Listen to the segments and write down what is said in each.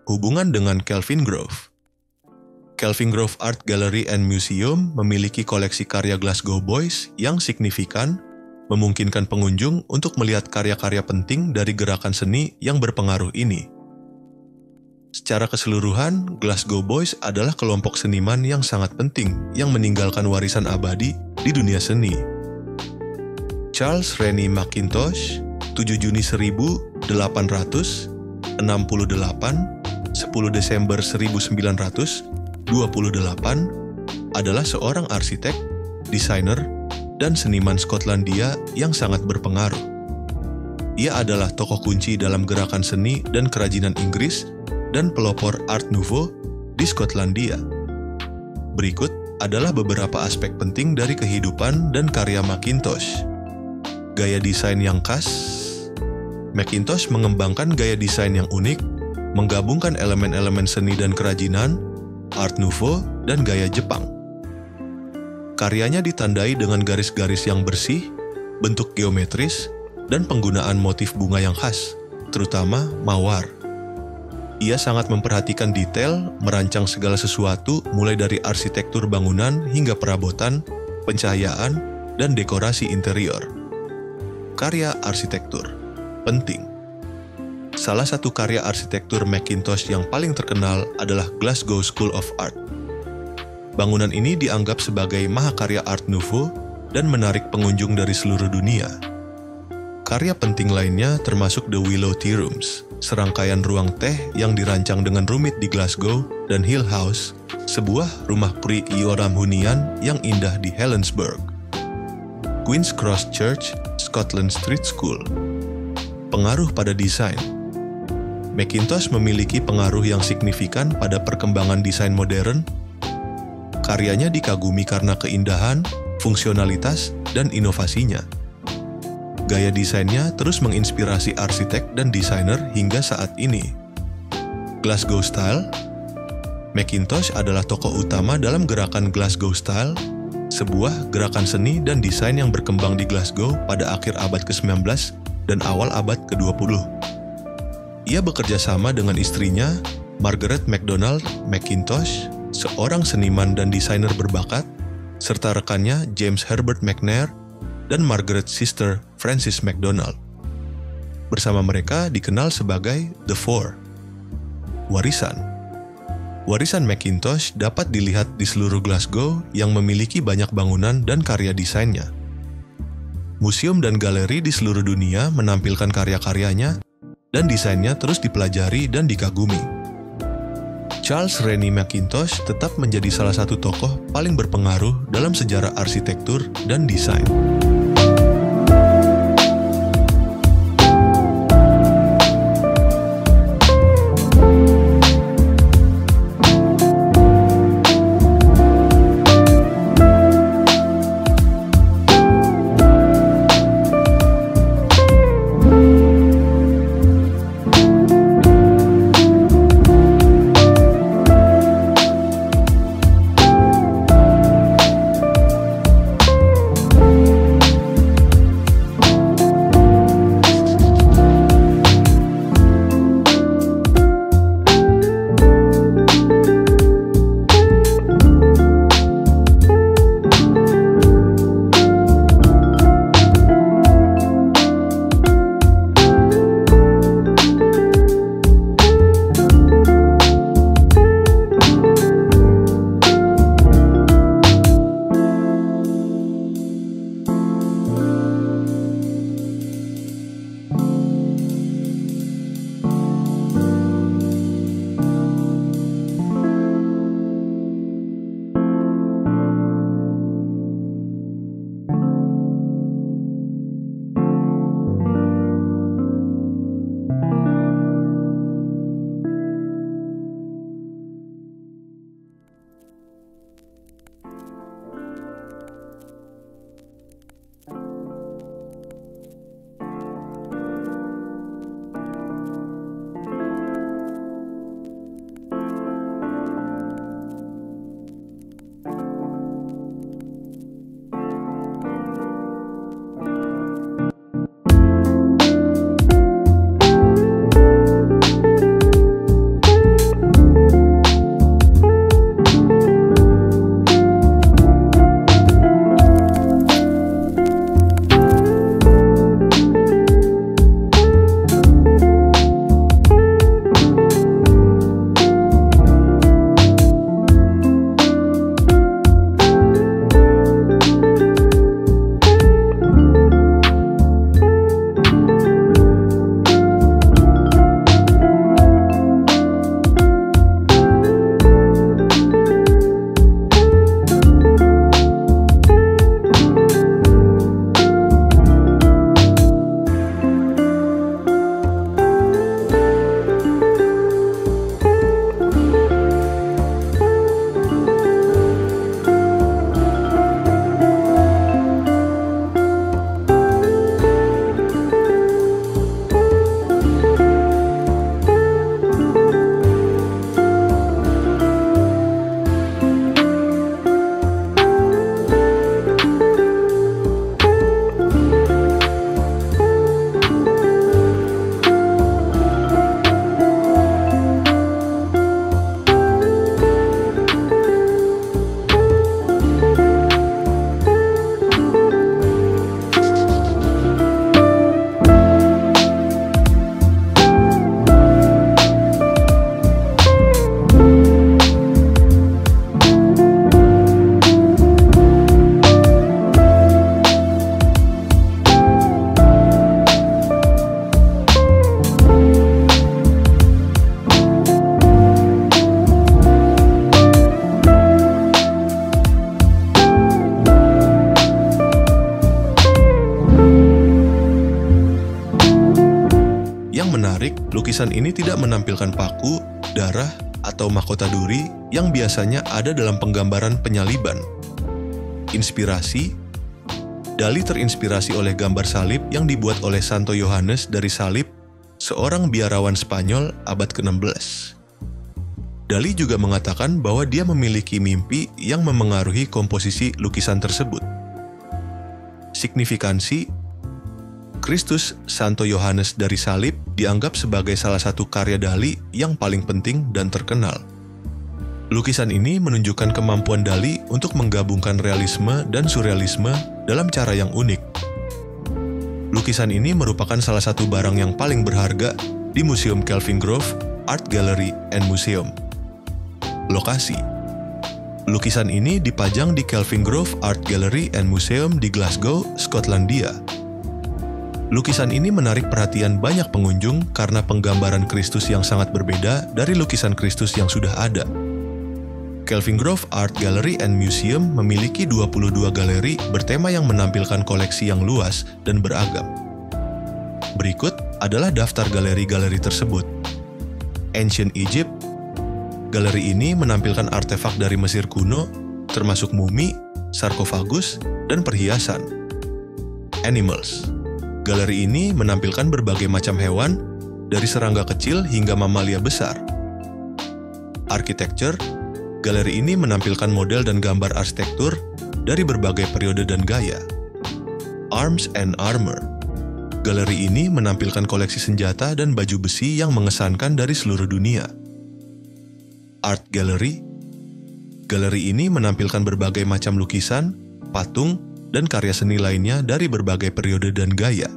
Hubungan dengan Kelvin Grove. Kelvin Grove Art Gallery and Museum memiliki koleksi karya Glasgow Boys yang signifikan, memungkinkan pengunjung untuk melihat karya-karya penting dari gerakan seni yang berpengaruh ini. Secara keseluruhan, Glasgow Boys adalah kelompok seniman yang sangat penting yang meninggalkan warisan abadi di dunia seni. Charles Rennie Mackintosh, 7 Juni 1868, 10 Desember 1928, adalah seorang arsitek, desainer, dan seniman Skotlandia yang sangat berpengaruh. Ia adalah tokoh kunci dalam gerakan seni dan kerajinan Inggris dan pelopor Art Nouveau di Skotlandia. Berikut adalah beberapa aspek penting dari kehidupan dan karya Mackintosh. Gaya desain yang khas. Mackintosh mengembangkan gaya desain yang unik, menggabungkan elemen-elemen seni dan kerajinan, Art Nouveau, dan gaya Jepang. Karyanya ditandai dengan garis-garis yang bersih, bentuk geometris, dan penggunaan motif bunga yang khas, terutama mawar. Ia sangat memperhatikan detail, merancang segala sesuatu mulai dari arsitektur bangunan hingga perabotan, pencahayaan, dan dekorasi interior. Karya arsitektur penting. Salah satu karya arsitektur Mackintosh yang paling terkenal adalah Glasgow School of Art. Bangunan ini dianggap sebagai mahakarya Art Nouveau dan menarik pengunjung dari seluruh dunia. Karya penting lainnya termasuk The Willow Tea Rooms, serangkaian ruang teh yang dirancang dengan rumit di Glasgow, dan Hill House, sebuah rumah pri Yoram hunian yang indah di Helensburgh. Queen's Cross Church, Scotland Street School. Pengaruh pada desain. Mackintosh memiliki pengaruh yang signifikan pada perkembangan desain modern. Karyanya dikagumi karena keindahan, fungsionalitas, dan inovasinya. Gaya desainnya terus menginspirasi arsitek dan desainer hingga saat ini. Glasgow Style. Mackintosh adalah tokoh utama dalam gerakan Glasgow Style, sebuah gerakan seni dan desain yang berkembang di Glasgow pada akhir abad ke-19 dan awal abad ke-20. Ia bekerja sama dengan istrinya, Margaret MacDonald Mackintosh, seorang seniman dan desainer berbakat, serta rekannya James Herbert McNair dan Margaret's sister Frances MacDonald. Bersama mereka dikenal sebagai The Four. Warisan. Warisan Mackintosh dapat dilihat di seluruh Glasgow yang memiliki banyak bangunan dan karya desainnya. Museum dan galeri di seluruh dunia menampilkan karya-karyanya, dan desainnya terus dipelajari dan dikagumi. Charles Rennie Mackintosh tetap menjadi salah satu tokoh paling berpengaruh dalam sejarah arsitektur dan desain. menarik, lukisan ini tidak menampilkan paku, darah, atau mahkota duri yang biasanya ada dalam penggambaran penyaliban. Inspirasi: Dali terinspirasi oleh gambar salib yang dibuat oleh Santo Yohanes dari Salib, seorang biarawan Spanyol abad ke-16. Dali juga mengatakan bahwa dia memiliki mimpi yang memengaruhi komposisi lukisan tersebut. Signifikansi: Kristus Santo Yohanes dari Salib dianggap sebagai salah satu karya Dali yang paling penting dan terkenal. Lukisan ini menunjukkan kemampuan Dali untuk menggabungkan realisme dan surrealisme dalam cara yang unik. Lukisan ini merupakan salah satu barang yang paling berharga di Museum Kelvin Grove Art Gallery and Museum. Lokasi: lukisan ini dipajang di Kelvin Grove Art Gallery and Museum di Glasgow, Skotlandia. Lukisan ini menarik perhatian banyak pengunjung karena penggambaran Kristus yang sangat berbeda dari lukisan Kristus yang sudah ada. Kelvin Grove Art Gallery and Museum memiliki 22 galeri bertema yang menampilkan koleksi yang luas dan beragam. Berikut adalah daftar galeri-galeri tersebut. Ancient Egypt. Galeri ini menampilkan artefak dari Mesir kuno, termasuk mumi, sarkofagus, dan perhiasan. Animals. Galeri ini menampilkan berbagai macam hewan, dari serangga kecil hingga mamalia besar. Architecture. Galeri ini menampilkan model dan gambar arsitektur dari berbagai periode dan gaya. Arms and Armor. Galeri ini menampilkan koleksi senjata dan baju besi yang mengesankan dari seluruh dunia. Art Gallery. Galeri ini menampilkan berbagai macam lukisan, patung, dan karya seni lainnya dari berbagai periode dan gaya.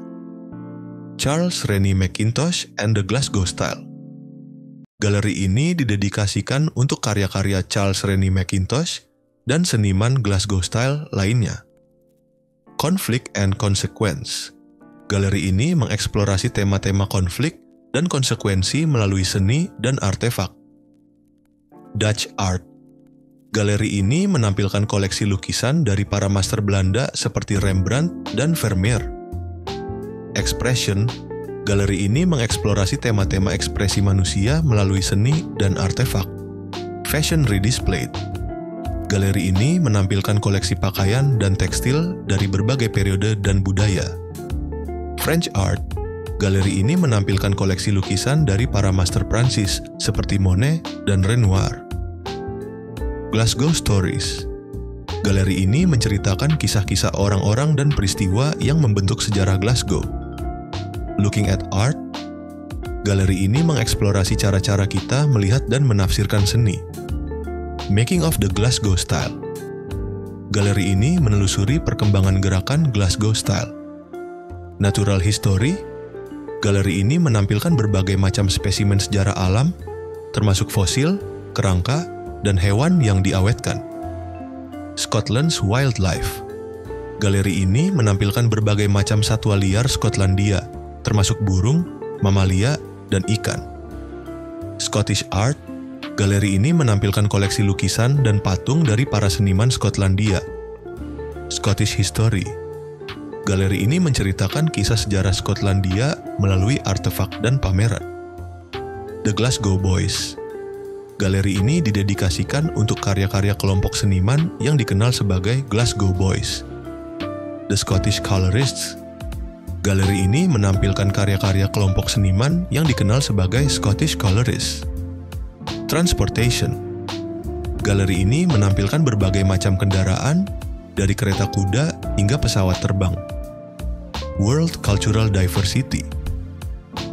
Charles Rennie Mackintosh and the Glasgow Style. Galeri ini didedikasikan untuk karya-karya Charles Rennie Mackintosh dan seniman Glasgow Style lainnya. Conflict and Consequence. Galeri ini mengeksplorasi tema-tema konflik dan konsekuensi melalui seni dan artefak. Dutch Art. Galeri ini menampilkan koleksi lukisan dari para master Belanda seperti Rembrandt dan Vermeer. Expression. Galeri ini mengeksplorasi tema-tema ekspresi manusia melalui seni dan artefak. Fashion Redisplayed. Galeri ini menampilkan koleksi pakaian dan tekstil dari berbagai periode dan budaya. French Art. Galeri ini menampilkan koleksi lukisan dari para master Prancis seperti Monet dan Renoir. Glasgow Stories. Galeri ini menceritakan kisah-kisah orang-orang dan peristiwa yang membentuk sejarah Glasgow. Looking at Art. Galeri ini mengeksplorasi cara-cara kita melihat dan menafsirkan seni. Making of the Glasgow Style. Galeri ini menelusuri perkembangan gerakan Glasgow Style. Natural History. Galeri ini menampilkan berbagai macam spesimen sejarah alam, termasuk fosil, kerangka, dan hewan yang diawetkan. Scotland's Wildlife. Galeri ini menampilkan berbagai macam satwa liar Skotlandia, termasuk burung, mamalia, dan ikan. Scottish Art. Galeri ini menampilkan koleksi lukisan dan patung dari para seniman Skotlandia. Scottish History. Galeri ini menceritakan kisah sejarah Skotlandia melalui artefak dan pameran. The Glasgow Boys. Galeri ini didedikasikan untuk karya-karya kelompok seniman yang dikenal sebagai Glasgow Boys. The Scottish Colorists. Galeri ini menampilkan karya-karya kelompok seniman yang dikenal sebagai Scottish Colorists. Transportation. Galeri ini menampilkan berbagai macam kendaraan, dari kereta kuda hingga pesawat terbang. World Cultural Diversity.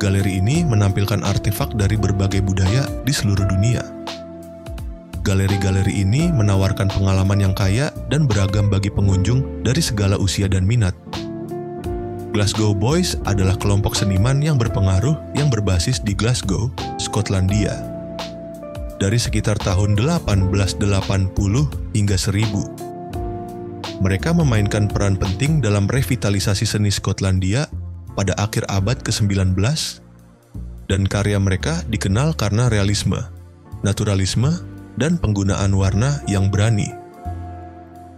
Galeri ini menampilkan artefak dari berbagai budaya di seluruh dunia. Galeri-galeri ini menawarkan pengalaman yang kaya dan beragam bagi pengunjung dari segala usia dan minat. Glasgow Boys adalah kelompok seniman yang berpengaruh yang berbasis di Glasgow, Skotlandia. Dari sekitar tahun 1880 hingga 1000. Mereka memainkan peran penting dalam revitalisasi seni Skotlandia pada akhir abad ke-19, dan karya mereka dikenal karena realisme, naturalisme, dan penggunaan warna yang berani.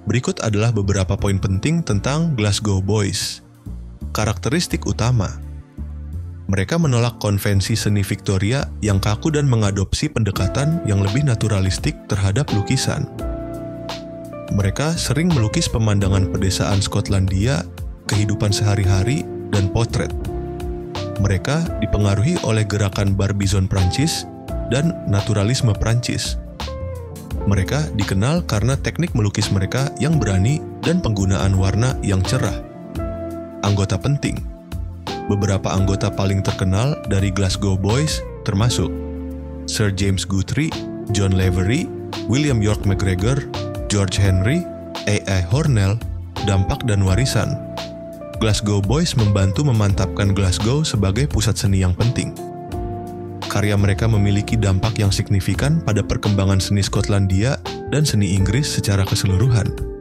Berikut adalah beberapa poin penting tentang Glasgow Boys. Karakteristik utama. Mereka menolak konvensi seni Victoria yang kaku dan mengadopsi pendekatan yang lebih naturalistik terhadap lukisan. Mereka sering melukis pemandangan pedesaan Skotlandia, kehidupan sehari-hari, dan potret. Mereka dipengaruhi oleh gerakan Barbizon Prancis dan naturalisme Prancis. Mereka dikenal karena teknik melukis mereka yang berani dan penggunaan warna yang cerah. Anggota penting. Beberapa anggota paling terkenal dari Glasgow Boys termasuk Sir James Guthrie, John Lavery, William York McGregor, George Henry, A.I. Hornell, dampak dan warisan. Glasgow Boys membantu memantapkan Glasgow sebagai pusat seni yang penting. Karya mereka memiliki dampak yang signifikan pada perkembangan seni Skotlandia dan seni Inggris secara keseluruhan.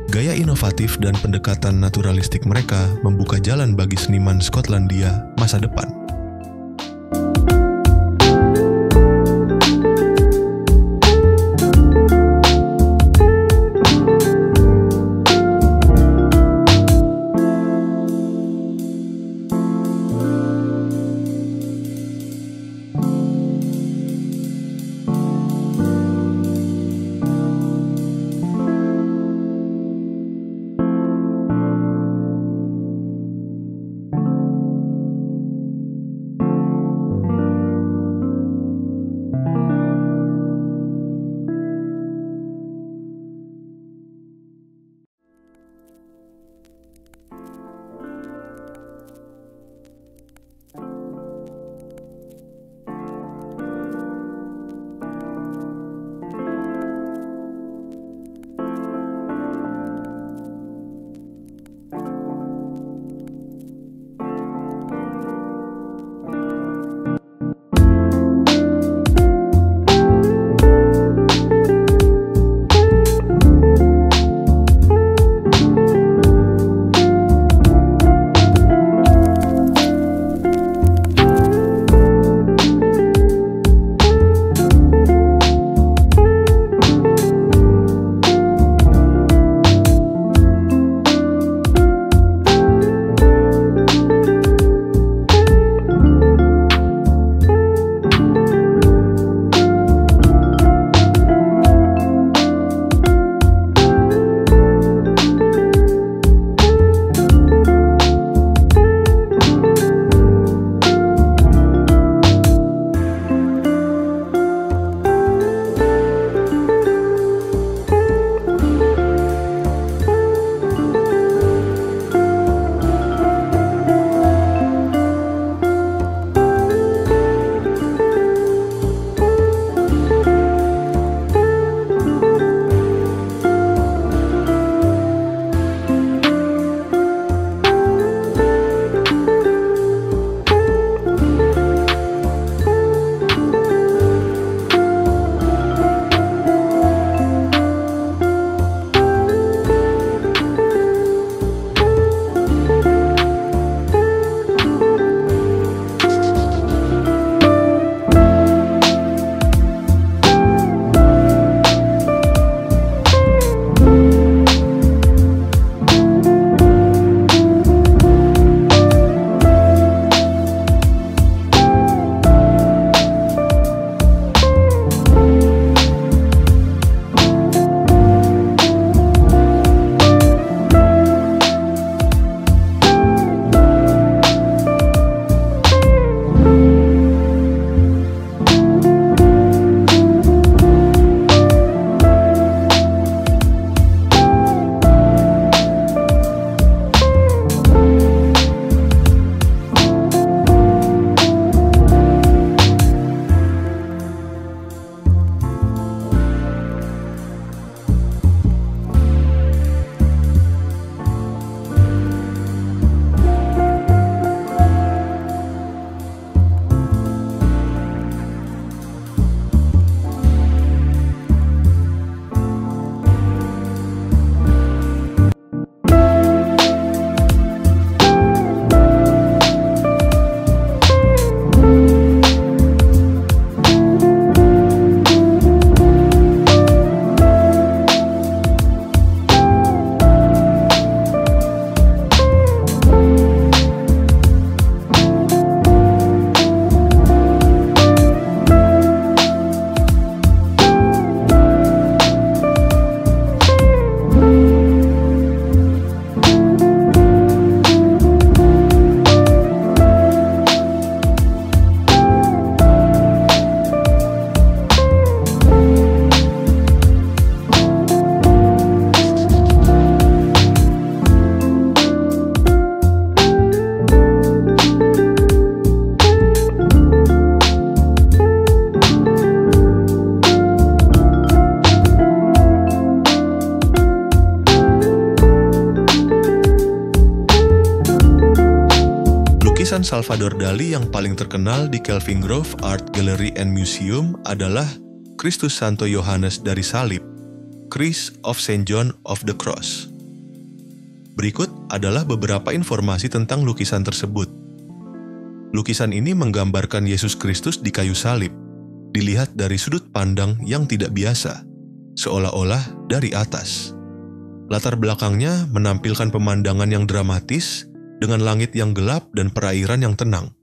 Gaya inovatif dan pendekatan naturalistik mereka membuka jalan bagi seniman Skotlandia masa depan. Salvador Dali yang paling terkenal di Kelvin Grove Art Gallery and Museum adalah Kristus Santo Yohanes dari Salib, Christ of Saint John of the Cross. Berikut adalah beberapa informasi tentang lukisan tersebut. Lukisan ini menggambarkan Yesus Kristus di kayu salib, dilihat dari sudut pandang yang tidak biasa, seolah-olah dari atas. Latar belakangnya menampilkan pemandangan yang dramatis dengan langit yang gelap dan perairan yang tenang.